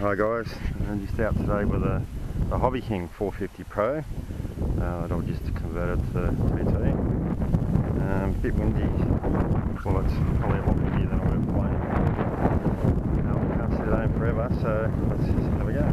Hi guys, I'm just out today with the Hobby King 450 Pro that I've just converted to TT. A bit windy, well it's probably a lot windier than I would have planned. We can't sit at home forever, so let's just have a go.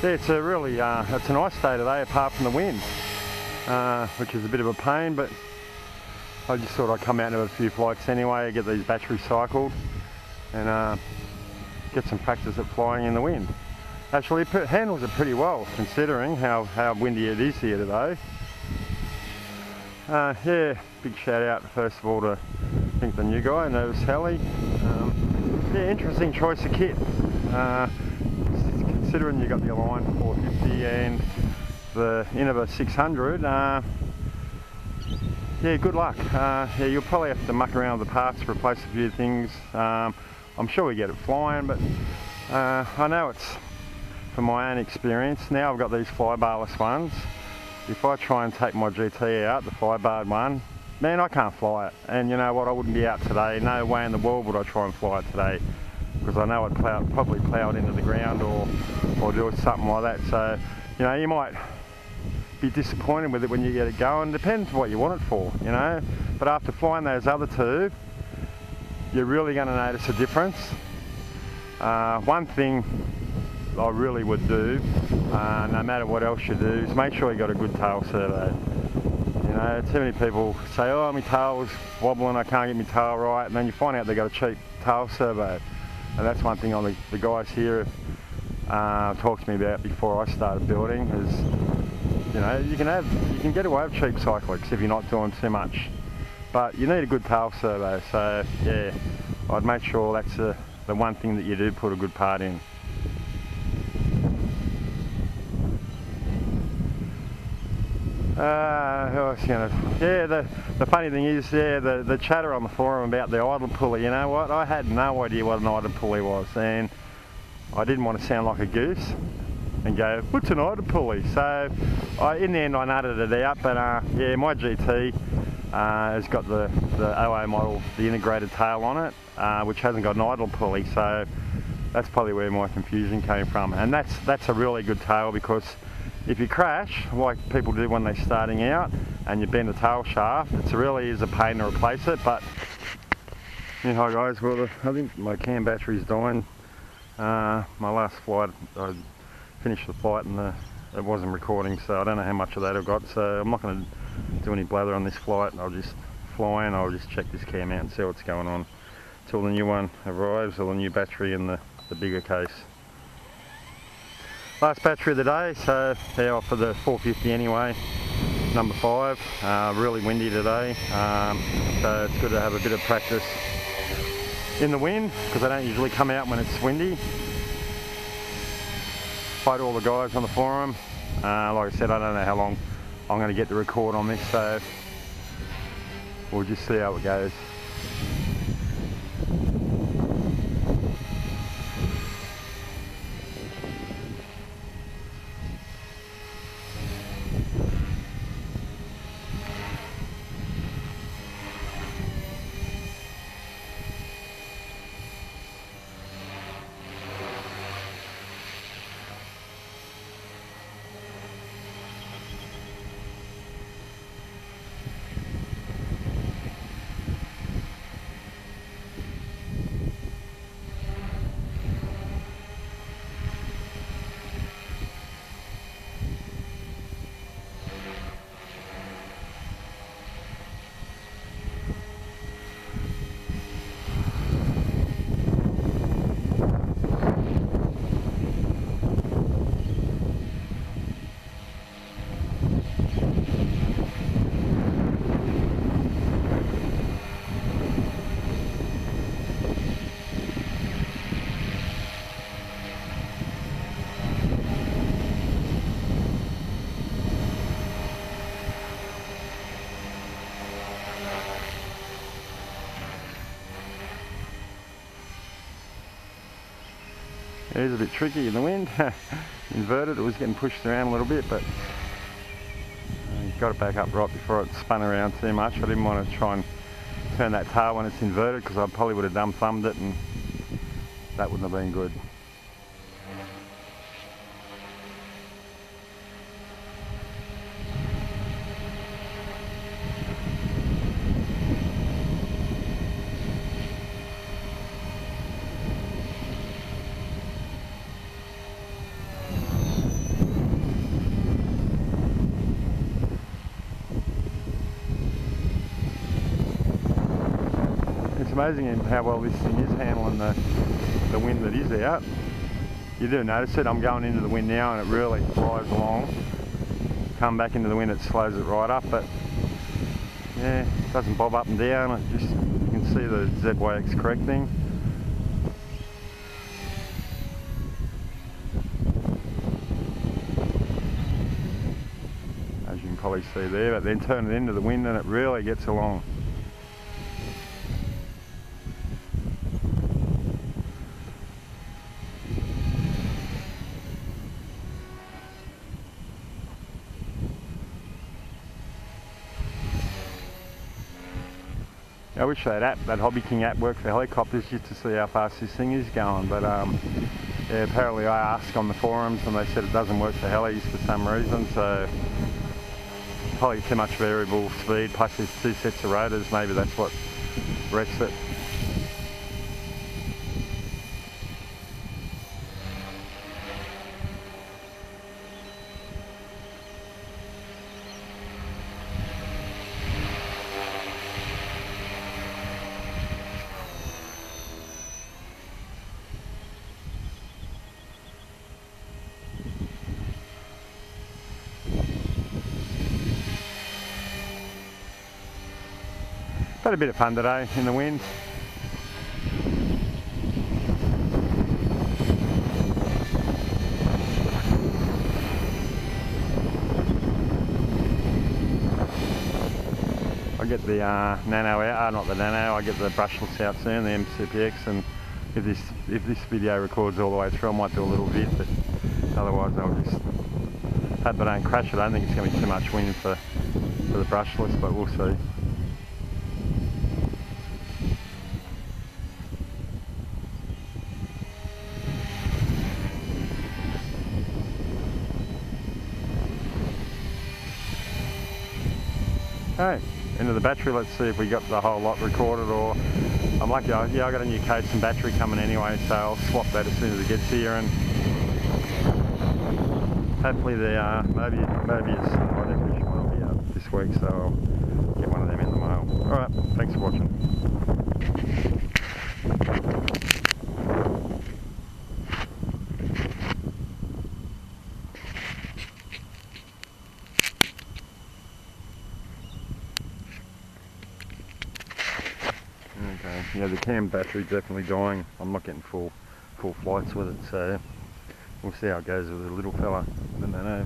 Yeah, it's a really, it's a nice day today apart from the wind, which is a bit of a pain, but I just thought I'd come out and have a few flights anyway, get these batteries cycled and get some practice at flying in the wind. Actually, it handles it pretty well considering how windy it is here today. Yeah, big shout out first of all to I think the new guy, Nervous Heli. Yeah, interesting choice of kit. Considering you got the Align 450 and the Innova 600, yeah, good luck. Yeah, you'll probably have to muck around with the parts, replace a few things. I'm sure we get it flying, but I know it's from my own experience. Now I've got these fly-barless ones. If I try and take my GT out, the fly-barred one, man, I can't fly it. And you know what, I wouldn't be out today. No way in the world would I try and fly it today, because I know I'd probably plough it into the ground or do something like that. So, you know, you might be disappointed with it when you get it going. Depends what you want it for, you know. But after flying those other two, you're really going to notice a difference. One thing I really would do, no matter what else you do, is make sure you got a good tail survey. You know, too many people say, oh, my tail's wobbling, I can't get my tail right, and then you find out they got a cheap tail survey. And that's one thing the guys here talked to me about before I started building is, you know, you can get away with cheap cyclics if you're not doing too much, but you need a good tail survey. So yeah, I'd make sure that's the one thing that you do put a good part in. Yeah, the funny thing is, yeah, the chatter on the forum about the idle pulley, you know what, I had no idea what an idle pulley was, and I didn't want to sound like a goose and go, what's an idle pulley? So in the end I nutted it out, but yeah, my GT has got the 00 model, the integrated tail on it, which hasn't got an idle pulley, so that's probably where my confusion came from. And that's a really good tail, because if you crash, like people do when they're starting out, and you bend the tail shaft, it really is a pain to replace it. But yeah, hi guys, well I think my cam battery's dying. My last flight, I finished the flight and it wasn't recording, so I don't know how much of that I've got, so I'm not going to do any blather on this flight. I'll just fly in, I'll just check this cam out and see what's going on till the new one arrives, or the new battery in the bigger case. Last battery of the day, so they're off for the 450 anyway, number 5. Really windy today, so it's good to have a bit of practice in the wind, because I don't usually come out when it's windy. Hi to all the guys on the forum. Like I said, I don't know how long I'm going to get to record on this, so we'll just see how it goes. It is a bit tricky in the wind. Inverted, it was getting pushed around a little bit, but got it back up right before it spun around too much. I didn't want to try and turn that tail when it's inverted, because I probably would have thumbed it and that wouldn't have been good. It's amazing how well this thing is handling the wind that is out. You do notice it. I'm going into the wind now and it really flies along. Come back into the wind, it slows it right up, but yeah, it doesn't bob up and down. It just, you can see the ZYX correcting. As you can probably see there, but then turn it into the wind and it really gets along. I wish that Hobby King app worked for helicopters, just to see how fast this thing is going, but yeah, apparently I asked on the forums and they said it doesn't work for helis for some reason, so probably too much variable speed, plus there's 2 sets of rotors, maybe that's what wrecks it. Had a bit of fun today in the wind. I get the Nano out, not the Nano, I get the brushless out soon, the Mcpx, and if this video records all the way through I might do a little bit, but otherwise I'll just hope I don't crash it. I don't think it's going to be too much wind for the brushless, but we'll see. Okay, into the battery. Let's see if we got the whole lot recorded, or I'm lucky. Yeah, I got a new case and battery coming anyway, so I'll swap that as soon as it gets here, and hopefully maybe it's high definition one will be out this week, so I'll get one of them in the mail. All right, thanks for watching. Okay, yeah, the cam battery definitely dying. I'm not getting full flights with it, so we'll see how it goes with the little fella. I don't know.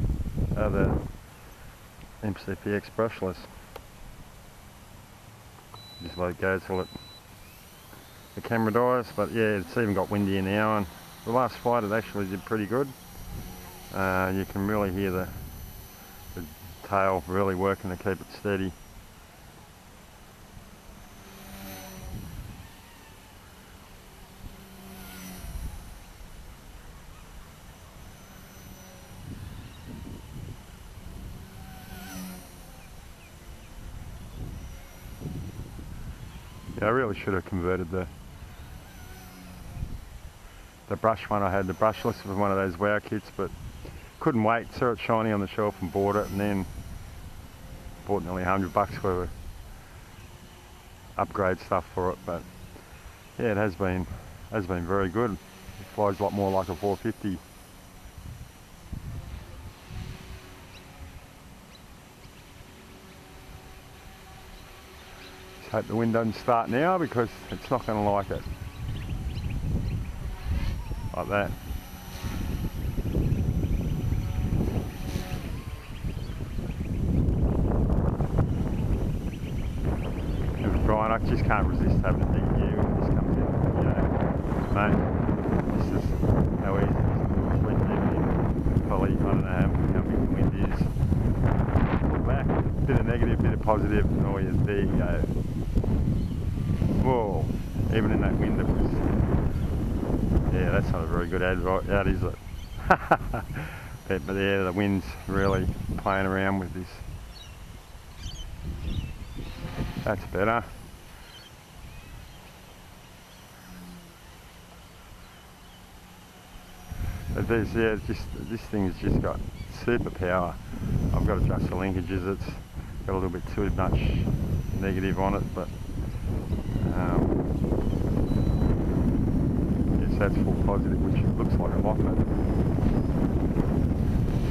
The Mcpx brushless. Just let it go till the camera dies. But yeah, it's even got windier now, and the last flight it actually did pretty good. You can really hear the tail really working to keep it steady. Yeah, I really should have converted the brush one. I had the brushless with one of those WOW kits, but couldn't wait. Saw it shiny on the shelf and bought it, and then bought nearly $100 worth of upgrade stuff for it. But yeah, it has been very good. It flies a lot more like a 450. Hope the wind doesn't start now, because it's not going to like it. Like that. Brian, I just can't resist having a big view when this comes in. You know, mate. This is how easy it is to do a sweep negative. Probably, I don't know how big the wind is. Look back, bit of negative, bit of positive. Oh yes, there you go. Whoa, even in that wind it was, yeah, that's not a very good ad, is it? But yeah, the wind's really playing around with this. That's better. But there's, yeah, this thing's just got super power. I've got to adjust the linkages. It's got a little bit too much negative on it, but yes, that's full positive, which looks like a lot, but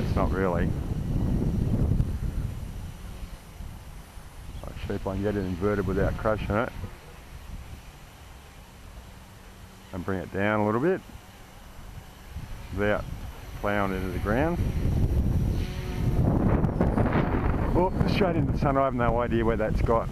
it's not really. I'll see if I can get it inverted without crushing it, and bring it down a little bit without plowing into the ground. Oh, straight into the sun. I have no idea where that's got.